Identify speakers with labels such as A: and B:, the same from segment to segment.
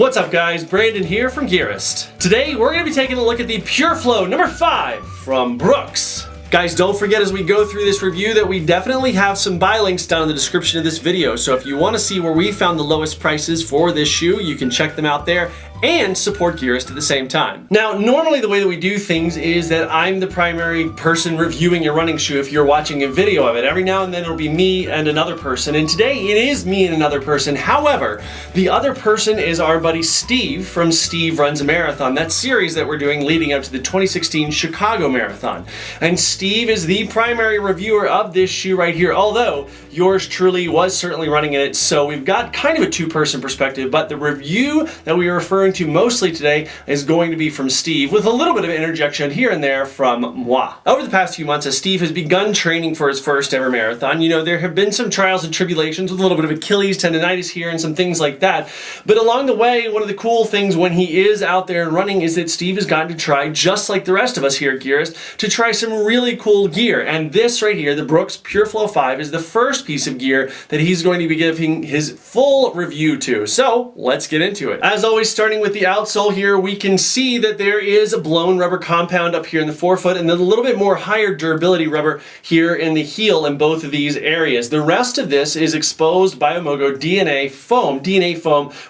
A: What's up guys, Brandon here from Gearist. Today we're going to be taking a look at the PureFlow number 5 from Brooks. Guys, don't forget as we go through this review that we definitely have some buy links down in the description of this video. So if you want to see where we found the lowest prices for this shoe, you can check them out there and support Gearist at the same time. Now, normally the way that we do things is that I'm the primary person reviewing a running shoe if you're watching a video of it. Every now and then it'll be me and another person, and today it is me and another person. However, the other person is our buddy Steve from Steve Runs a Marathon, that series that we're doing leading up to the 2016 Chicago Marathon. And Steve is the primary reviewer of this shoe right here, although yours truly was certainly running in it, so we've got kind of a two-person perspective, but the review that we are referring to mostly today is going to be from Steve, with a little bit of interjection here and there from moi. Over the past few months, as Steve has begun training for his first ever marathon, you know, there have been some trials and tribulations with a little bit of Achilles tendonitis here and some things like that, but along the way, one of the cool things when he is out there and running is that Steve has gotten to try, just like the rest of us here at Gearist, to try some really cool gear, and this right here, the Brooks PureFlow 5, is the first piece of gear that he's going to be giving his full review to. So let's get into it. As always, starting with the outsole here, we can see that there is a blown rubber compound up here in the forefoot and then a little bit more higher durability rubber here in the heel in both of these areas. The rest of this is exposed Biomogo DNA foam,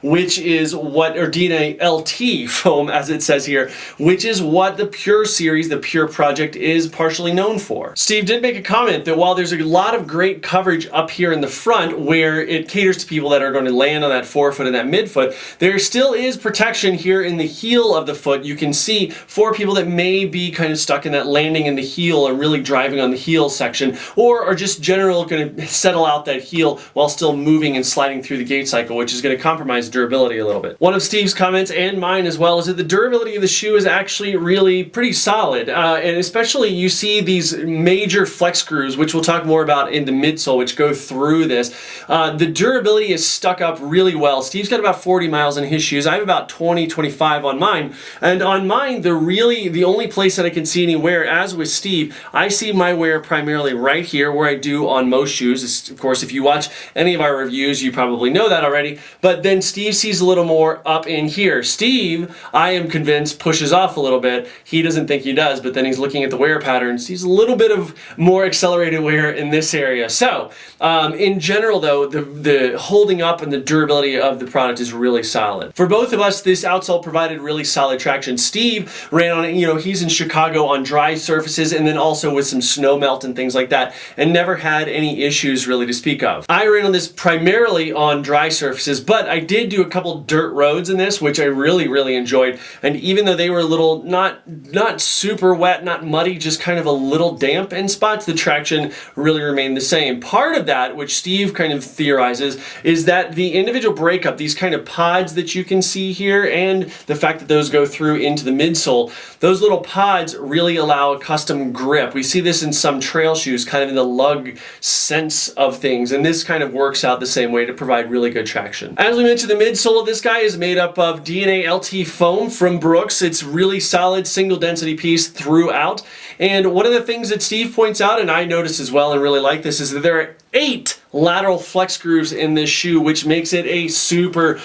A: which is what, or DNA LT foam as it says here, which is what the Pure series, the Pure project, is partially known for. Steve did make a comment that while there's a lot of great coverage up here in the front where it caters to people that are going to land on that forefoot and that midfoot, there still is protection here in the heel of the foot. You can see for people that may be kind of stuck in that landing in the heel and really driving on the heel section, or are just generally going to settle out that heel while still moving and sliding through the gait cycle, which is going to compromise durability a little bit. One of Steve's comments, and mine as well, is that the durability of the shoe is actually really pretty solid, and especially you see these major flex screws, which we'll talk more about in the midsole, which go through this. The durability is stuck up really well. Steve's got about 40 miles in his shoes. I have about 20-25 on mine, and on mine the only place that I can see any wear, as with Steve, I see my wear primarily right here where I do on most shoes. Of course, if you watch any of our reviews, you probably know that already, but then Steve sees a little more up in here. Steve, I am convinced, pushes off a little bit. He doesn't think he does, but then he's looking at the wear pattern, sees a little bit of more accelerated wear in this area. So in general though, the holding up and the durability of the product is really solid. For both of us, this outsole provided really solid traction. Steve ran on it, you know, he's in Chicago on dry surfaces and then also with some snow melt and things like that, and never had any issues really to speak of. I ran on this primarily on dry surfaces, but I did do a couple dirt roads in this, which I really enjoyed, and even though they were a little not super wet, not muddy, just kind of a little damp in spots, the traction really remained the same. Part of that, which Steve kind of theorizes, is that the individual breakup, these kind of pods that you can see here, and the fact that those go through into the midsole, those little pods really allow a custom grip. We see this in some trail shoes, kind of in the lug sense of things, and this kind of works out the same way to provide really good traction. As we mentioned, the midsole of this guy is made up of DNA LT foam from Brooks. It's really solid, single density piece throughout, and one of the things that Steve points out, and I noticed as well and really like this, is that there are 8 lateral flex grooves in this shoe, which makes it a super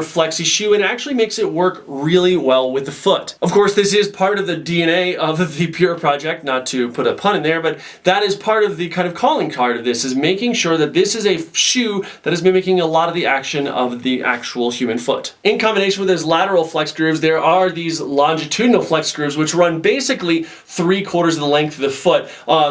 A: flexy shoe and actually makes it work really well with the foot. Of course, this is part of the DNA of the Pure project, not to put a pun in there, but that is part of the kind of calling card of this, is making sure that this is a shoe that is mimicking a lot of the action of the actual human foot. In combination with those lateral flex grooves, there are these longitudinal flex grooves, which run basically 3/4 of the length of the foot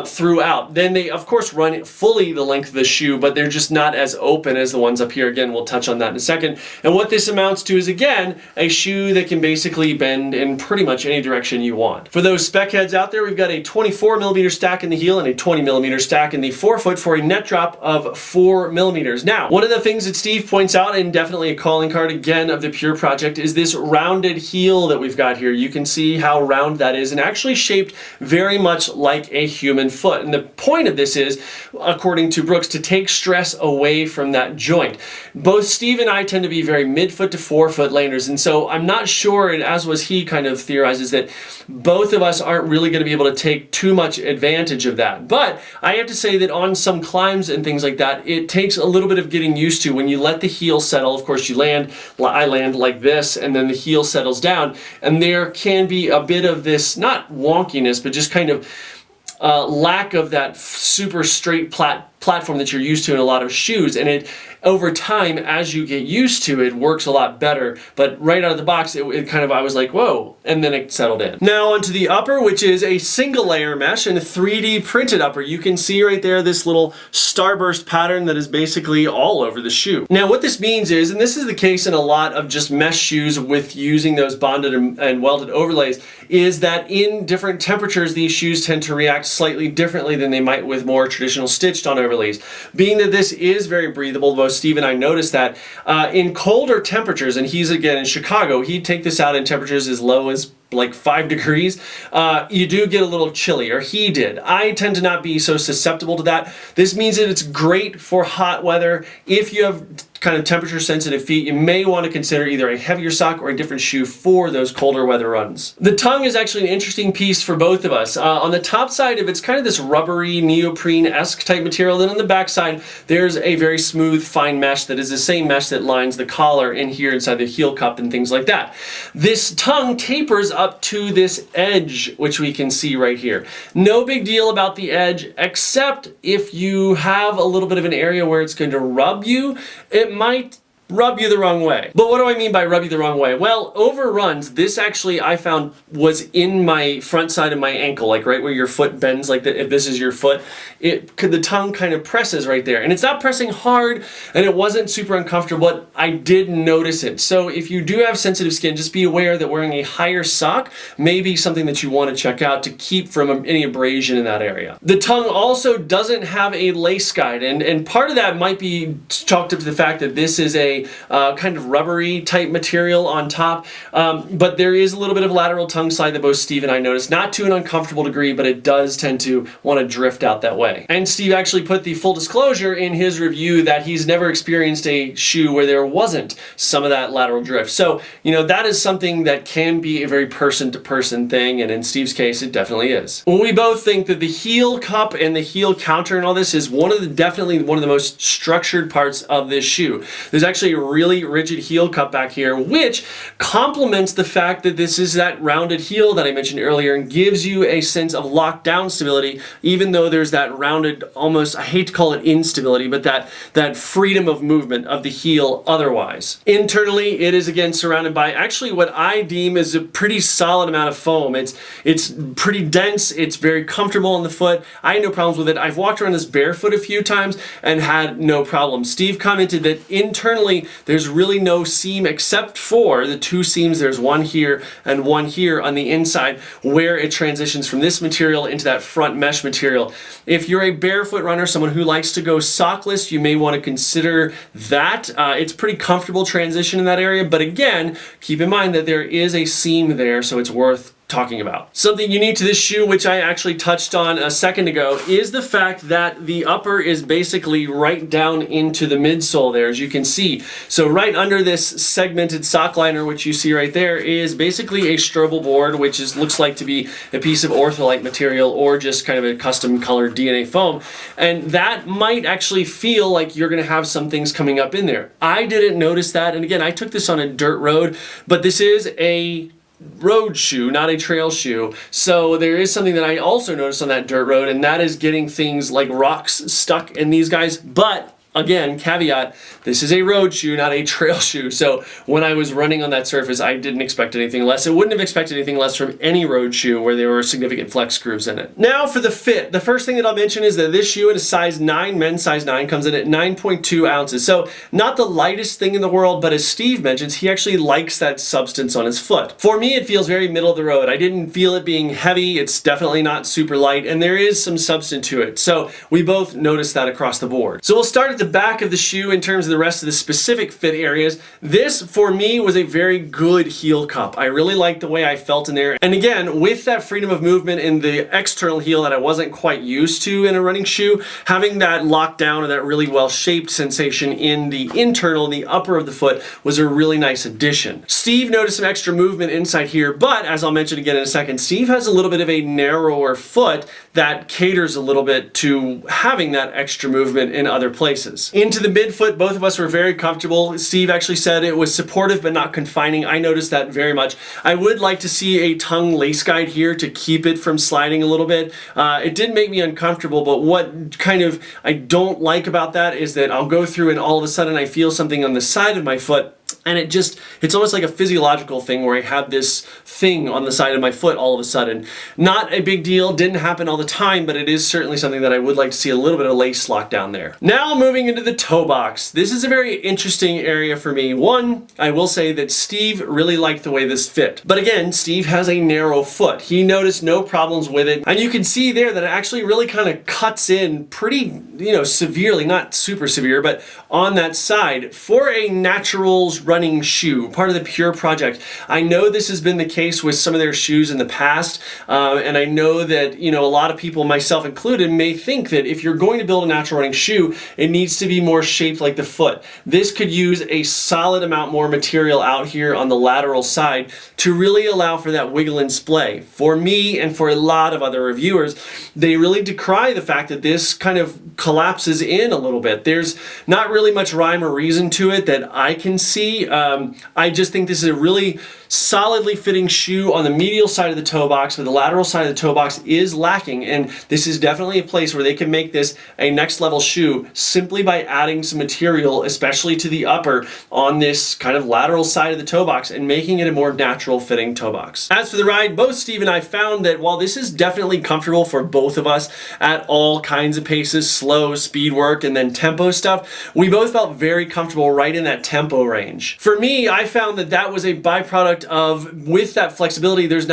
A: throughout. Then they, of course, run fully the length of the shoe, but they're just not as open as the ones up here. Again, we'll touch on that in a second. And what this amounts to is, again, a shoe that can basically bend in pretty much any direction you want. For those spec heads out there, we've got a 24mm stack in the heel and a 20mm stack in the forefoot for a net drop of 4mm. Now, one of the things that Steve points out, and definitely a calling card again of the Pure project, is this rounded heel that we've got here. You can see how round that is and actually shaped very much like a human foot. And the point of this is, according to Brooks, to take take stress away from that joint. Both Steve and I tend to be very midfoot to forefoot landers, and so I'm not sure, and as was he kind of theorizes, that both of us aren't really going to be able to take too much advantage of that. But I have to say that on some climbs and things like that, it takes a little bit of getting used to. When you let the heel settle, of course you land, I land like this, and then the heel settles down, and there can be a bit of this, not wonkiness, but just kind of lack of that super straight platform that you're used to in a lot of shoes. And it, over time, as you get used to it, works a lot better. But right out of the box, it kind of, I was like, whoa, and then it settled in. Now onto the upper, which is a single layer mesh and a 3D printed upper. You can see right there this little starburst pattern that is basically all over the shoe. Now what this means is, and this is the case in a lot of just mesh shoes with using those bonded and welded overlays, is that in different temperatures, these shoes tend to react slightly differently than they might with more traditional stitched on overlays. Being that this is very breathable, both Steve and I noticed that in colder temperatures, and he's again in Chicago, he'd take this out in temperatures as low as like 5 degrees, you do get a little chilly, or he did. I tend to not be so susceptible to that. This means that it's great for hot weather. If you have kind of temperature sensitive feet, you may want to consider either a heavier sock or a different shoe for those colder weather runs. The tongue is actually an interesting piece for both of us. On the top side of it's kind of this rubbery neoprene-esque type material. Then on the back side, there's a very smooth, fine mesh that is the same mesh that lines the collar in here inside the heel cup and things like that. This tongue tapers up to this edge, which we can see right here. No big deal about the edge, except if you have a little bit of an area where it's going to rub you, it might rub you the wrong way. But what do I mean by rub you the wrong way? Well, overruns, this actually I found was in my front side of my ankle, like right where your foot bends, like if this is your foot, the tongue kind of presses right there. And it's not pressing hard, and it wasn't super uncomfortable, but I did notice it. So if you do have sensitive skin, just be aware that wearing a higher sock may be something that you want to check out to keep from any abrasion in that area. The tongue also doesn't have a lace guide, and part of that might be chalked up to the fact that this is a kind of rubbery type material on top, but there is a little bit of lateral tongue slide that both Steve and I noticed, not to an uncomfortable degree, but it does tend to want to drift out that way. And Steve actually put the full disclosure in his review that he's never experienced a shoe where there wasn't some of that lateral drift. So, you know, that is something that can be a very person-to-person thing, and in Steve's case, it definitely is. Well, we both think that the heel cup and the heel counter and all this is definitely one of the most structured parts of this shoe. There's actually a really rigid heel cup back here, which complements the fact that this is that rounded heel that I mentioned earlier and gives you a sense of lockdown stability, even though there's that rounded, almost, I hate to call it instability, but that freedom of movement of the heel otherwise. Internally, it is again surrounded by actually what I deem is a pretty solid amount of foam. It's pretty dense, it's very comfortable on the foot. I had no problems with it. I've walked around this barefoot a few times and had no problem. Steve commented that internally there's really no seam except for the two seams. There's one here and one here on the inside where it transitions from this material into that front mesh material. If you're a barefoot runner, someone who likes to go sockless, you may want to consider that. It's pretty comfortable transition in that area, but again, keep in mind that there is a seam there, so it's worth talking about. Something unique to this shoe, which I actually touched on a second ago, is the fact that the upper is basically right down into the midsole there, as you can see. So right under this segmented sock liner, which you see right there, is basically a strobel board, which looks like to be a piece of ortholite material or just kind of a custom colored DNA foam. And that might actually feel like you're gonna have some things coming up in there. I didn't notice that, and again, I took this on a dirt road, but this is a road shoe, not a trail shoe. So there is something that I also noticed on that dirt road, and that is getting things like rocks stuck in these guys. But again, caveat, this is a road shoe, not a trail shoe. So when I was running on that surface, I didn't expect anything less. I wouldn't have expected anything less from any road shoe where there were significant flex grooves in it. Now for the fit. The first thing that I'll mention is that this shoe in a size 9, men's size 9, comes in at 9.2 ounces. So not the lightest thing in the world, but as Steve mentions, he actually likes that substance on his foot. For me, it feels very middle of the road. I didn't feel it being heavy. It's definitely not super light, and there is some substance to it. So we both noticed that across the board. So we'll start at the back of the shoe in terms of the rest of the specific fit areas, this for me was a very good heel cup. I really liked the way I felt in there. And again, with that freedom of movement in the external heel that I wasn't quite used to in a running shoe, having that lockdown or that really well-shaped sensation in the internal and the upper of the foot was a really nice addition. Steve noticed some extra movement inside here, but as I'll mention again in a second, Steve has a little bit of a narrower foot that caters a little bit to having that extra movement in other places. Into the midfoot, both of us were very comfortable. Steve actually said it was supportive but not confining. I noticed that very much. I would like to see a tongue lace guide here to keep it from sliding a little bit. It did make me uncomfortable, but what kind of I don't like about that is that I'll go through and all of a sudden I feel something on the side of my foot, and it's almost like a physiological thing where I have this thing on the side of my foot all of a sudden. Not a big deal, didn't happen all the time, but it is certainly something that I would like to see a little bit of lace lock down there. Now moving into the toe box. This is a very interesting area for me. One, I will say that Steve really liked the way this fit. But again, Steve has a narrow foot. He noticed no problems with it. And you can see there that it actually really kind of cuts in pretty, severely, not super severe, but on that side. For a Naturals running shoe, part of the Pure project, I know this has been the case with some of their shoes in the past, and I know that a lot of people, myself included, may think that if you're going to build a natural running shoe, it needs to be more shaped like the foot. This could use a solid amount more material out here on the lateral side to really allow for that wiggle and splay. For me and for a lot of other reviewers, they really decry the fact that this kind of collapses in a little bit. There's not really much rhyme or reason to it that I can see. I just think this is a really solidly fitting shoe on the medial side of the toe box, but the lateral side of the toe box is lacking, and this is definitely a place where they can make this a next level shoe simply by adding some material, especially to the upper, on this kind of lateral side of the toe box and making it a more natural fitting toe box. As for the ride, both Steve and I found that while this is definitely comfortable for both of us at all kinds of paces, slow, speed work, and then tempo stuff, we both felt very comfortable right in that tempo range. For me, I found that that was a byproduct of, with that flexibility, there's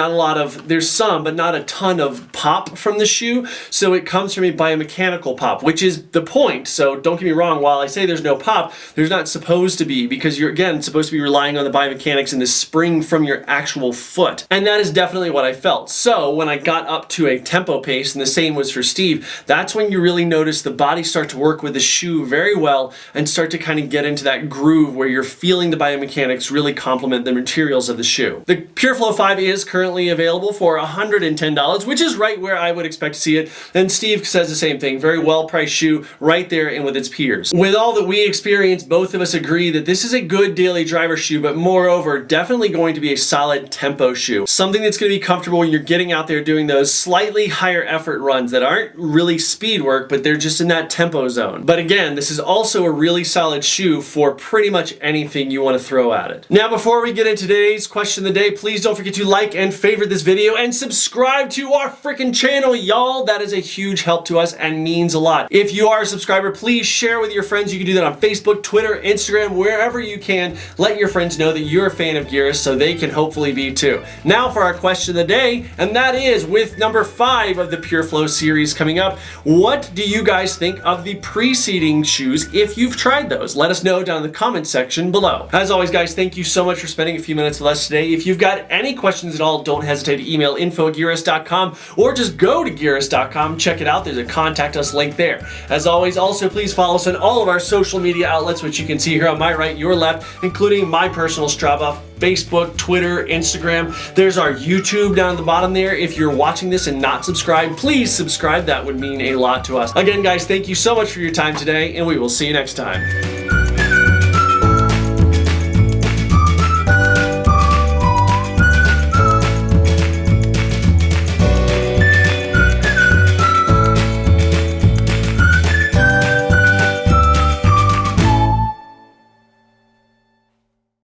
A: some, but not a ton of pop from the shoe, so it comes from a biomechanical pop, which is the point. So don't get me wrong, while I say there's no pop, there's not supposed to be, because you're, again, supposed to be relying on the biomechanics and the spring from your actual foot, and that is definitely what I felt. So when I got up to a tempo pace, and the same was for Steve, that's when you really notice the body start to work with the shoe very well and start to kind of get into that groove where you're feeling the biomechanics really complement the materials of the shoe. The PureFlow 5 is currently available for $110, which is right where I would expect to see it, and Steve says the same thing. Very well priced shoe, right there and with its peers. With all that we experienced, both of us agree that this is a good daily driver shoe, but moreover, definitely going to be a solid tempo shoe. Something that's going to be comfortable when you're getting out there doing those slightly higher effort runs that aren't really speed work, but they're just in that tempo zone. But again, this is also a really solid shoe for pretty much anything you want to throw at it. Now, before we get into today's question of the day, please don't forget to like and favorite this video and subscribe to our freaking channel, y'all. That is a huge help to us and means a lot. If you are a subscriber, please share with your friends. You can do that on Facebook, Twitter, Instagram, wherever you can. Let your friends know that you're a fan of Gearist so they can hopefully be too. Now for our question of the day, and that is with number 5 of the PureFlow series coming up. What do you guys think of the preceding shoes if you've tried those? Let us know down in the comment section below. As always, guys, thank you so much for spending a few minutes with us today. If you've got any questions at all, don't hesitate to email info@gearist.com or just go to gearist.com. Check it out. There's a contact us link there. As always, also please follow us on all of our social media outlets, which you can see here on my right, your left, including my personal Strava, Facebook, Twitter, Instagram. There's our YouTube down at the bottom there. If you're watching this and not subscribed, please subscribe. That would mean a lot to us. Again, guys, thank you so much for your time today, and we will see you next time.